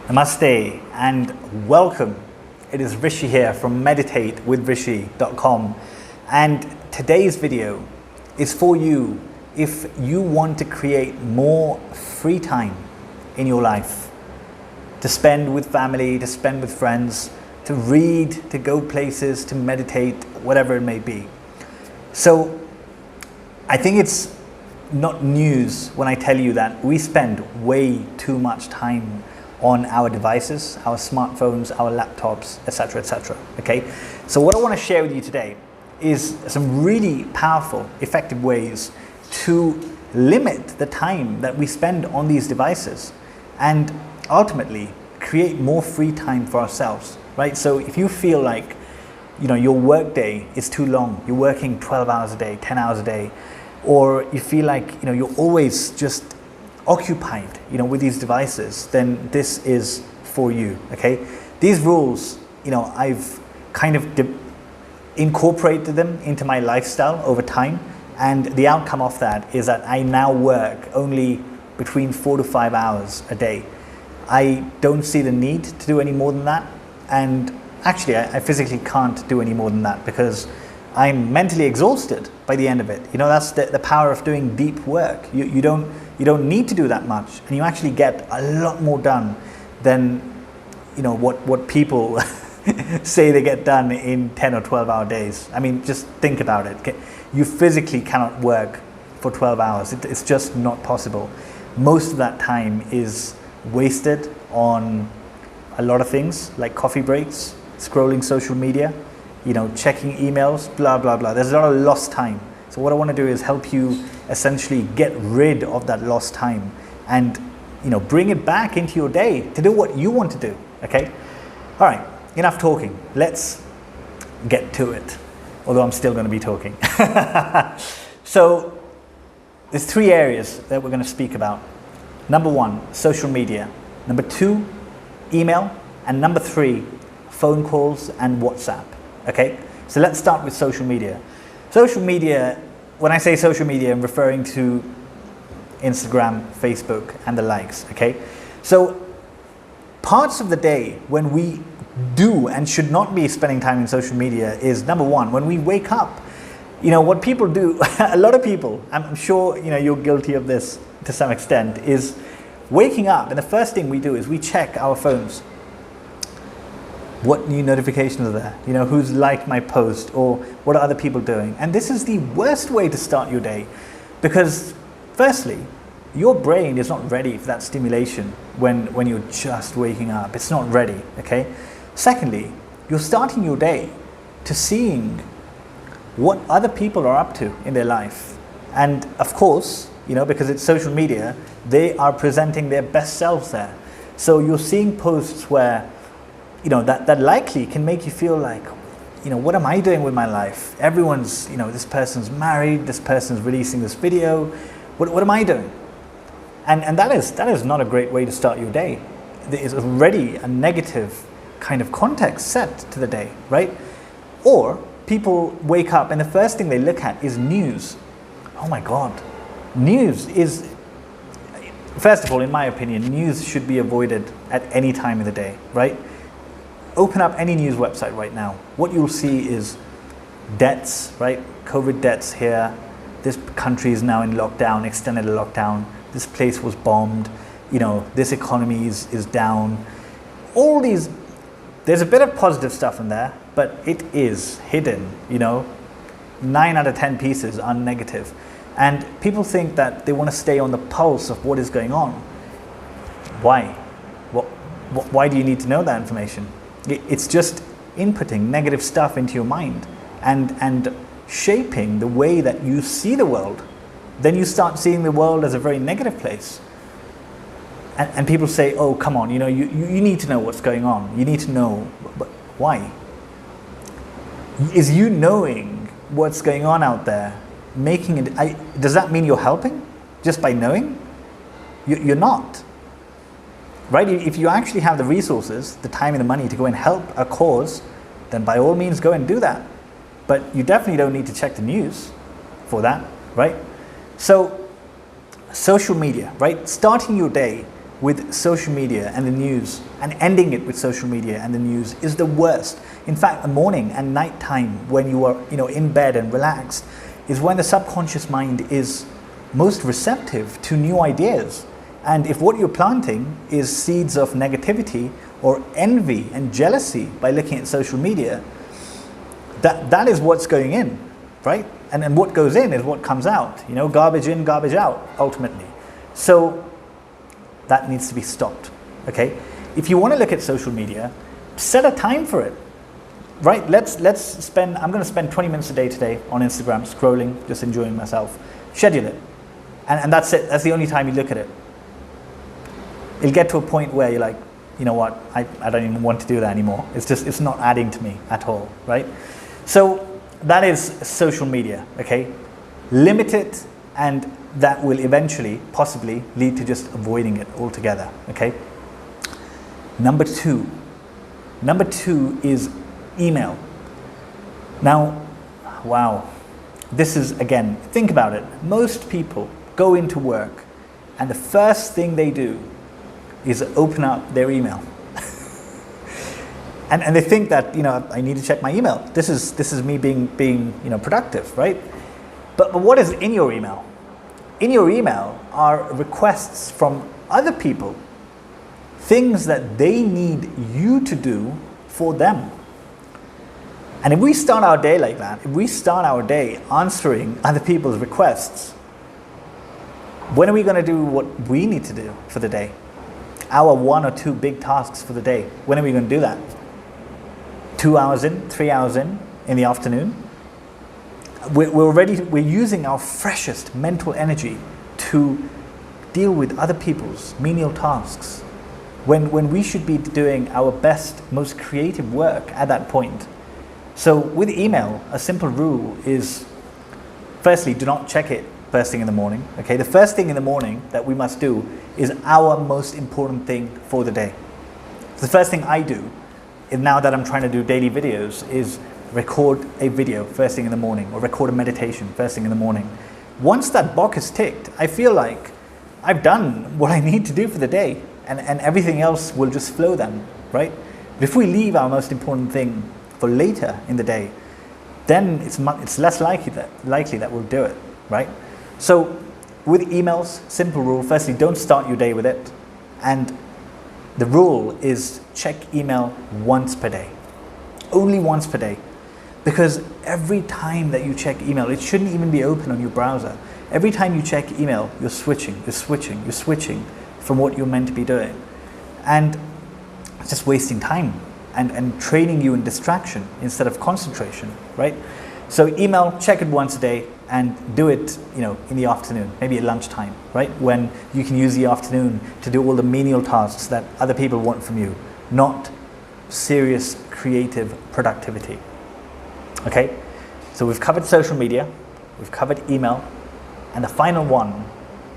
Namaste and welcome. It is Rishi here from meditatewithrishi.com, and today's video is for you if you want to create more free time in your life, to spend with family, to spend with friends, to read, to go places, to meditate, whatever it may be. So I think it's not news when I tell you that we spend way too much time on our devices, our smartphones, our laptops, etc., etc. Okay, so what I want to share with you today is some really powerful, effective ways to limit the time that we spend on these devices and ultimately create more free time for ourselves, right? So if you feel like, your work day is too long, you're working 12 hours a day, 10 hours a day, or you feel like, you're always just occupied, with these devices, then this is for you, okay? These rules, I've kind of incorporated them into my lifestyle over time, and the outcome of that is that I now work only between 4 to 5 hours a day. I don't see the need to do any more than that, and actually I physically can't do any more than that because I'm mentally exhausted by the end of it. That's the power of doing deep work. You don't need to do that much, and you actually get a lot more done than what people say they get done in 10 or 12 hour days. I mean, just think about it. You physically cannot work for 12 hours. It's just not possible. Most of that time is wasted on a lot of things like coffee breaks, scrolling social media, checking emails, blah, blah, blah. There's a lot of lost time. So what I want to do is help you essentially get rid of that lost time and, bring it back into your day to do what you want to do, okay? All right, enough talking. Let's get to it, although I'm still going to be talking. So there's 3 areas that we're going to speak about. Number 1, social media. Number 2, email. And number 3, phone calls and WhatsApp. Okay, so let's start with social media. Social media, when I say social media, I'm referring to Instagram, Facebook, and the likes, okay? So parts of the day when we do and should not be spending time in social media is, number 1, when we wake up. What people do, a lot of people, I'm sure you're guilty of this to some extent, is waking up and the first thing we do is we check our phones. What new notifications are there? Who's liked my post, or what are other people doing? And this is the worst way to start your day, because firstly, your brain is not ready for that stimulation when you're just waking up. It's not ready, okay? Secondly, you're starting your day to seeing what other people are up to in their life. And of course, because it's social media, they are presenting their best selves there. So you're seeing posts where that likely can make you feel like, what am I doing with my life? Everyone's, this person's married, this person's releasing this video. What am I doing? And that is not a great way to start your day. There is already a negative kind of context set to the day, right? Or people wake up and the first thing they look at is news. Oh my God. News is, first of all, in my opinion, news should be avoided at any time of the day, right? Open up any news website right now. What you'll see is deaths, right? COVID deaths here. This country is now in lockdown, extended lockdown. This place was bombed. This economy is down. All these, there's a bit of positive stuff in there, but it is hidden, 9 out of 10 pieces are negative. And people think that they want to stay on the pulse of what is going on. Why? Why do you need to know that information? It's just inputting negative stuff into your mind and shaping the way that you see the world. Then you start seeing the world as a very negative place. And people say, oh, come on, you need to know what's going on. You need to know. But why? Is you knowing what's going on out there making it, does that mean you're helping just by knowing? You're not. Right? If you actually have the resources, the time and the money to go and help a cause, then by all means go and do that. But you definitely don't need to check the news for that, right? So social media, right? Starting your day with social media and the news and ending it with social media and the news is the worst. In fact, the morning and night time when you are, in bed and relaxed is when the subconscious mind is most receptive to new ideas. And if what you're planting is seeds of negativity or envy and jealousy by looking at social media, that is what's going in, right? And what goes in is what comes out, garbage in, garbage out, ultimately. So that needs to be stopped, okay? If you want to look at social media, set a time for it, right? I'm going to spend 20 minutes a day today on Instagram, scrolling, just enjoying myself. Schedule it. And that's it. That's the only time you look at it. It'll get to a point where you're like, you know what, I don't even want to do that anymore. It's not adding to me at all, right? So that is social media, okay? Limit it, and that will eventually, possibly, lead to just avoiding it altogether, okay? Number two is email. Now, wow, this is, again, think about it. Most people go into work and the first thing they do is open up their email. and they think that, I need to check my email. This is me being productive, right? But what is in your email? In your email are requests from other people, things that they need you to do for them. And if we start our day like that, if we start our day answering other people's requests, when are we going to do what we need to do for the day? Our 1 or 2 big tasks for the day. When are we going to do that? 2 hours in, 3 hours in the afternoon? We're using our freshest mental energy to deal with other people's menial tasks when we should be doing our best, most creative work at that point. So with email, a simple rule is, firstly, do not check it first thing in the morning. Okay, the first thing in the morning that we must do is our most important thing for the day. The first thing I do, now that I'm trying to do daily videos, is record a video first thing in the morning, or record a meditation first thing in the morning. Once that box is ticked, I feel like I've done what I need to do for the day, and everything else will just flow then, right? But if we leave our most important thing for later in the day, then it's less likely that we'll do it, right? So with emails, simple rule, firstly, don't start your day with it. And the rule is check email once per day. Only once per day. Because every time that you check email, it shouldn't even be open on your browser. Every time you check email, you're switching from what you're meant to be doing. And it's just wasting time and training you in distraction instead of concentration, right? So email, check it once a day, and do it, in the afternoon, maybe at lunchtime, right? When you can use the afternoon to do all the menial tasks that other people want from you, not serious creative productivity. Okay? So we've covered social media, we've covered email, and the final one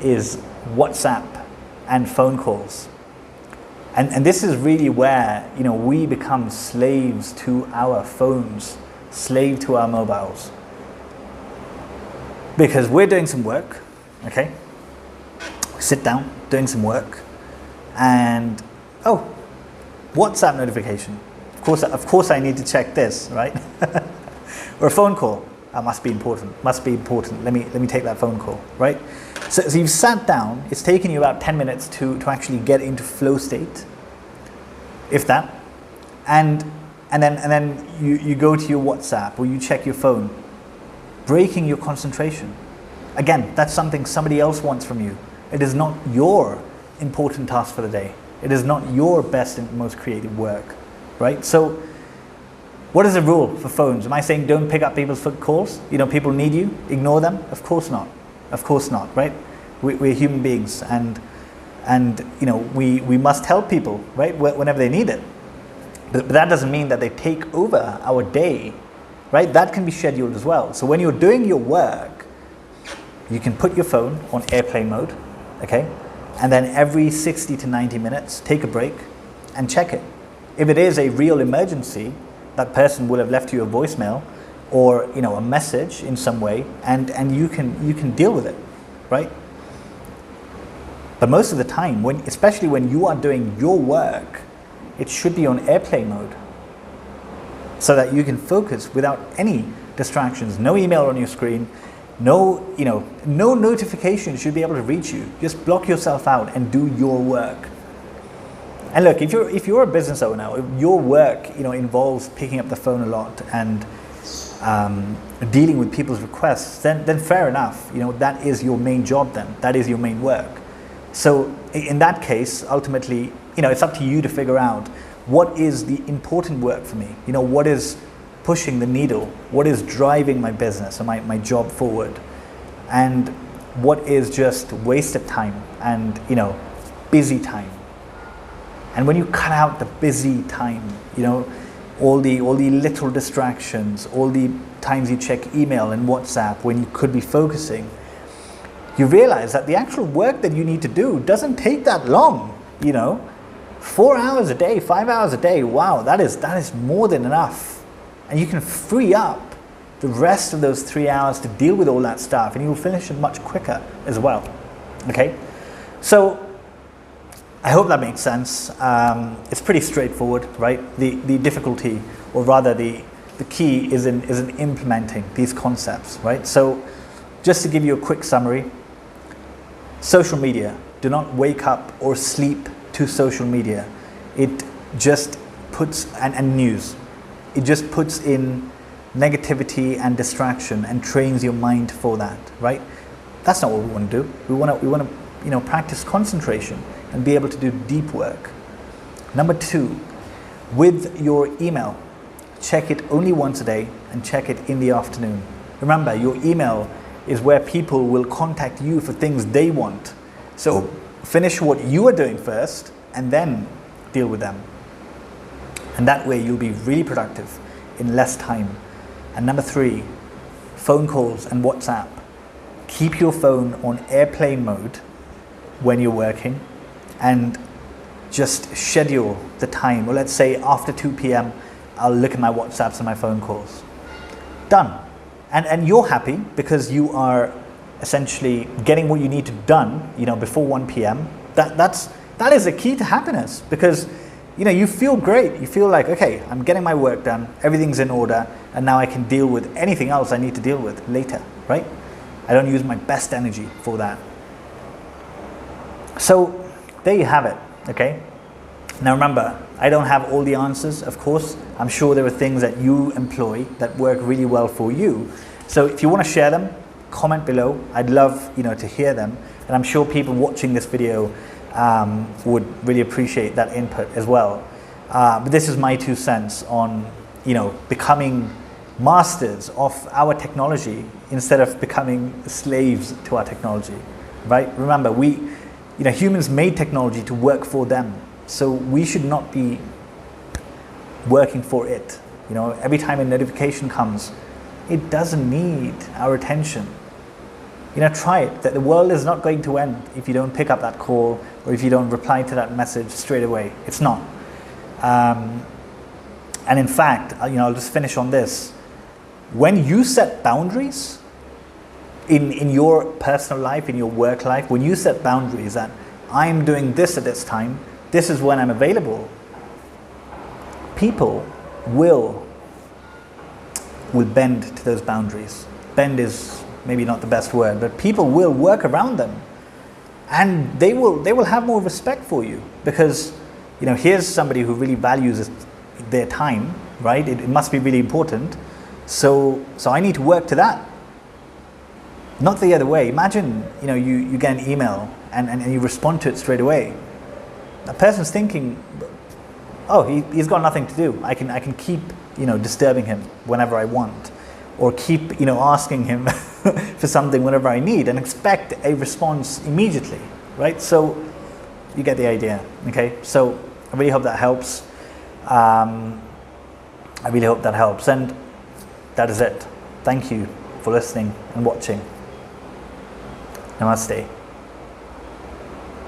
is WhatsApp and phone calls. And this is really where, we become slaves to our phones, slave to our mobiles. Because we're doing some work, okay? Sit down, doing some work, and WhatsApp notification. Of course I need to check this, right? Or a phone call. That must be important. Let me take that phone call, right? So you've sat down. It's taken you about 10 minutes to actually get into flow state, if that, and then you go to your WhatsApp or you check your phone, breaking your concentration. Again, that's something somebody else wants from you. It is not your important task for the day. It is not your best and most creative work, right? So what is the rule for phones? Am I saying don't pick up people's calls? People need you, ignore them? Of course not, right? We're human beings, and we must help people, right, whenever they need it. But that doesn't mean that they take over our day, right? That can be scheduled as well. So when you're doing your work, you can put your phone on airplane mode, okay? And then every 60 to 90 minutes, take a break and check it. If it is a real emergency, that person will have left you a voicemail or a message in some way, and you can deal with it, right? But most of the time, especially when you are doing your work, it should be on airplane mode so that you can focus without any distractions. No email on your screen, no notification should be able to reach you. Just block yourself out and do your work. And look, if you're a business owner, if your work involves picking up the phone a lot and dealing with people's requests, then fair enough. That is your main job. Then that is your main work. So in that case, ultimately, it's up to you to figure out what is the important work for me. What is pushing the needle? What is driving my business or my job forward? And what is just wasted time and busy time? And when you cut out the busy time, all the little distractions, all the times you check email and WhatsApp when you could be focusing, you realize that the actual work that you need to do doesn't take that long. 4 hours a day, 5 hours a day, wow, that is more than enough. And you can free up the rest of those 3 hours to deal with all that stuff, and you'll finish it much quicker as well. Okay, so I hope that makes sense. It's pretty straightforward, right? The difficulty, or rather the key is in implementing these concepts, right? So just to give you a quick summary, social media, do not wake up or sleep to social media. It just puts, and news, it just puts in negativity and distraction and trains your mind for that, right? That's not what we want to do. We want to practice concentration and be able to do deep work. Number 2, with your email, check it only once a day and check it in the afternoon. Remember, your email is where people will contact you for things they want. So finish what you are doing first and then deal with them. And that way you'll be really productive in less time. And number 3, phone calls and WhatsApp. Keep your phone on airplane mode when you're working and just schedule the time. Or let's say after 2 p.m. I'll look at my WhatsApps and my phone calls. Done. And you're happy because you are essentially getting what you need to done, before 1 p.m. That is the key to happiness, because you feel great. You feel like, okay, I'm getting my work done, everything's in order, and now I can deal with anything else I need to deal with later, right? I don't use my best energy for that. So there you have it, okay? Now remember, I don't have all the answers, of course. I'm sure there are things that you employ that work really well for you. So if you want to share them, comment below. I'd love to hear them, and I'm sure people watching this video would really appreciate that input as well. But this is my 2 cents on becoming masters of our technology instead of becoming slaves to our technology, right? Remember, humans made technology to work for them, so we should not be working for it. Every time a notification comes, it doesn't need our attention. Try it. That the world is not going to end if you don't pick up that call or if you don't reply to that message straight away. It's not. And in fact, I'll just finish on this. When you set boundaries in your personal life, in your work life, when you set boundaries that I'm doing this at this time, this is when I'm available, people will bend to those boundaries. Bend is maybe not the best word, but people will work around them, and they will have more respect for you, because here's somebody who really values their time, right? It must be really important, so I need to work to that, not the other way. Imagine you get an email and you respond to it straight away. A person's thinking, oh, he's got nothing to do. I can keep disturbing him whenever I want, or keep asking him for something whenever I need, and expect a response immediately, right? So you get the idea. Okay, so I really hope that helps. I really hope that helps, and that is it. Thank you for listening and watching. Namaste.